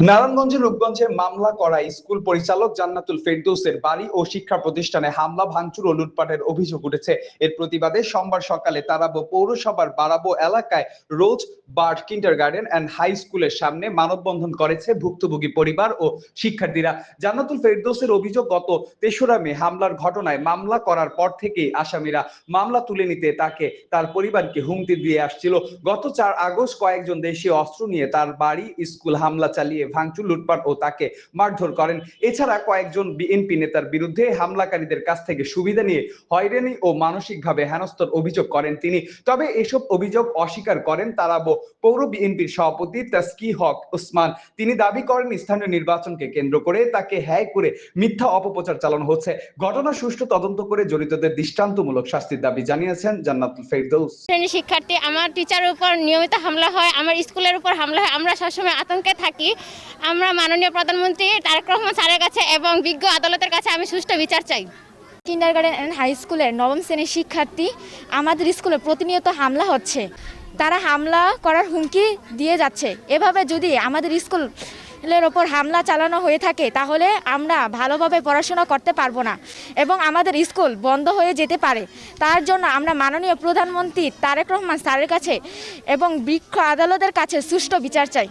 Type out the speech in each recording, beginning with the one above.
নারায়ণগঞ্জের রূপগঞ্জে মামলা করা স্কুল পরিচালক জান্নাতুল ফেরদৌসের বাড়ি ও শিক্ষা প্রতিষ্ঠানে হামলা ভাঙচুর ও লুটপাটের অভিযোগ উঠেছে। এর প্রতিবাদে সোমবার সকালে তারাবো পৌরসভার বারাবো এলাকায় রোজ বার্ড কিন্ডারগার্টেন অ্যান্ড হাই স্কুলের সামনে মানববন্ধন করেছে ভুক্তভোগী পরিবার ও শিক্ষার্থীরা। জান্নাতুল ফেরদৌসের অভিযোগ, গত ৩রা মে হামলার ঘটনায় মামলা করার পর থেকেই আসামিরা মামলা তুলে নিতে তাকে তার পরিবারকে হুমকি দিয়ে আসছিল। গত ৪ আগস্ট কয়েকজন দেশীয় অস্ত্র নিয়ে তার বাড়ি স্কুল হামলা চালিয়ে ভাঙচুর, লুটপাট ও তাকে মারধর করেন। এছাড়া কয়েকজন বিএনপি নেতার বিরুদ্ধে হামলাকারীদের কাছ থেকে সুবিধা নিয়ে হয়রানি ও মানসিকভাবে হেনস্থার অভিযোগ করেন তিনি। তবে এসব অভিযোগ অস্বীকার করেন তারাবো পৌর বিএনপির সভাপতি তাসকি হক ওসমান। তিনি দাবি করেন স্থানীয় নির্বাচনকে কেন্দ্র করে তাকে হ্যায় করে মিথ্যা অপপ্রচার চালানো হচ্ছে। ঘটনা সুষ্ঠু তদন্ত করে জড়িতদের দৃষ্টান্তমূলক শাস্তির দাবি জানিয়েছেন জান্নাতুল ফেরদৌস। শিক্ষার্থী, আমার টিচারের উপর নিয়মিত হামলা হয়, আমার স্কুলের উপর হামলা হয়, আমরা সবসময় আতঙ্কে থাকি। আমরা মাননীয় প্রধানমন্ত্রী তারেক রহমান স্যারের কাছে এবং বিজ্ঞ আদালতের কাছে আমি সুষ্ঠু বিচার চাই। কিন্ডারগার্টেন অ্যান্ড হাই স্কুলের নবম শ্রেণীর শিক্ষার্থী, আমাদের স্কুলে প্রতিনিয়ত হামলা হচ্ছে। তারা হামলা করার হুমকি দিয়ে যাচ্ছে। এভাবে যদি আমাদের স্কুলের ওপর হামলা চালানো হয়ে থাকে তাহলে আমরা ভালোভাবে পড়াশোনা করতে পারবো না এবং আমাদের স্কুল বন্ধ হয়ে যেতে পারে। তার জন্য আমরা মাননীয় প্রধানমন্ত্রী তারেক রহমান স্যারের কাছে এবং বিজ্ঞ আদালতের কাছে সুষ্ঠু বিচার চাই।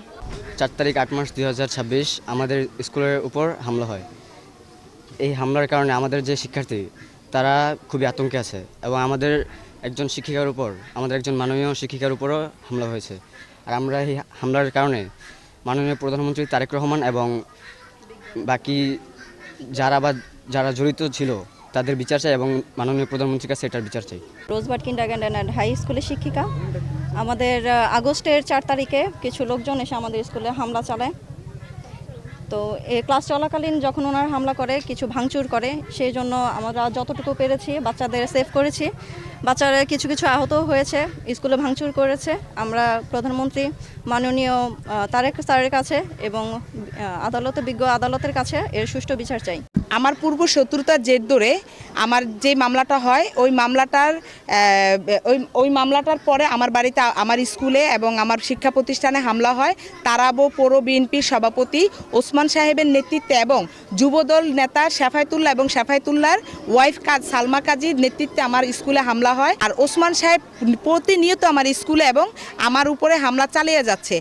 ৪ তারিখ ৮ মার্চ ২০২৬ আমাদের স্কুলের উপর হামলা হয়। এই হামলার কারণে আমাদের যে শিক্ষার্থী তারা খুবই আতঙ্কে আছে এবং আমাদের একজন শিক্ষিকার উপর, আমাদের একজন মাননীয় শিক্ষিকার উপরও হামলা হয়েছে। আর আমরা এই হামলার কারণে মাননীয় প্রধানমন্ত্রী তারেক রহমান এবং বাকি যারা জড়িত ছিল তাদের বিচার চাই এবং মাননীয় প্রধানমন্ত্রীর কাছে এটার বিচার চাই। রোজবার্ড কিন্ডারগার্টেন অ্যান্ড হাই স্কুলের শিক্ষিকা। আমাদের আগস্টের ৪ তারিখে কিছু লোকজন এসে আমাদের স্কুলে হামলা চালায়। তো এই ক্লাস চলাকালীন যখন ওনারা হামলা করে, কিছু ভাঙচুর করে, সেই জন্য আমরা যতটুকু পেরেছি বাচ্চাদের সেভ করেছি। বাচ্চারা কিছু কিছু আহত হয়েছে, স্কুলে ভাঙচুর করেছে। আমরা প্রধানমন্ত্রী মাননীয় তারেক স্যারের কাছে এবং বিজ্ঞ আদালতের কাছে এর সুষ্ঠু বিচার চাই। আমার পূর্ব শত্রুতার জের ধরে আমার যে মামলাটা হয় ওই মামলাটার পরে আমার বাড়িতে, আমার স্কুলে এবং আমার শিক্ষা প্রতিষ্ঠানে হামলা হয়। তারাবো পৌর বিএনপির সভাপতি ওসমান সাহেবের নেতৃত্বে এবং যুবদল নেতা শেফায়েতুল্লাহ এবং শেফায়েতুল্লাহর ওয়াইফ সালমা কাজীর নেতৃত্বে আমার স্কুলে হামলা হয়। আর ওসমান সাহেব প্রতিনিয়ত আমার স্কুলে এবং আমার উপরে হামলা চালিয়ে যাচ্ছে।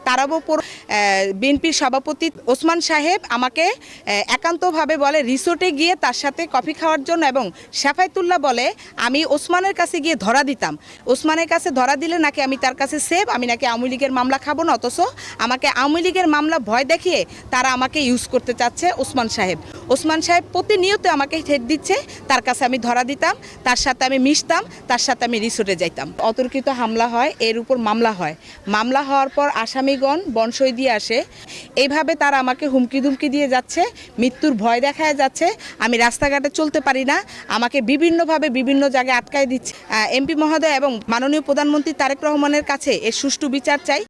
তারাবো পৌর বিএনপির সভাপতি ওসমান সাহেব আমাকে একান্তভাবে বলে রিসোর্টে গিয়ে তার সাথে কফি খাওয়ার জন্য, এবং শেফায়েতুল্লাহ বলে আমি ওসমানের কাছে গিয়ে ধরা দিতাম। ওসমানের কাছে ধরা দিলে নাকি আমি তার কাছে সেভ, আমি নাকি আওয়ামী লীগের মামলা খাবো না, অথচ আমাকে আওয়ামী লীগের মামলা ভয় দেখিয়ে তারা আমাকে ইউজ করতে চাচ্ছে ওসমান সাহেব। ওসমান সাহেব প্রতিনিয়ত আমাকে থ্রেট দিচ্ছে, তার কাছে আমি ধরা দিতাম, তার সাথে আমি মিশতাম, তার সাথে আমি রিসোর্টে যাইতাম। অতর্কিত হামলা হয়, এর উপর মামলা হয়। মামলা হওয়ার পর আসামিগণ বনসই দিয়ে আসে। এইভাবে তারা আমাকে হুমকি ধুমকি দিয়ে যাচ্ছে, মৃত্যুর ভয় দেখায় যাচ্ছে। আমি রাস্তাঘাটে চলতে পারি না, আমাকে বিভিন্নভাবে বিভিন্ন জায়গায় আটকায় দিচ্ছে। এমপি মহোদয় এবং মাননীয় প্রধানমন্ত্রী তারেক রহমানের কাছে এর সুষ্ঠু বিচার চাই।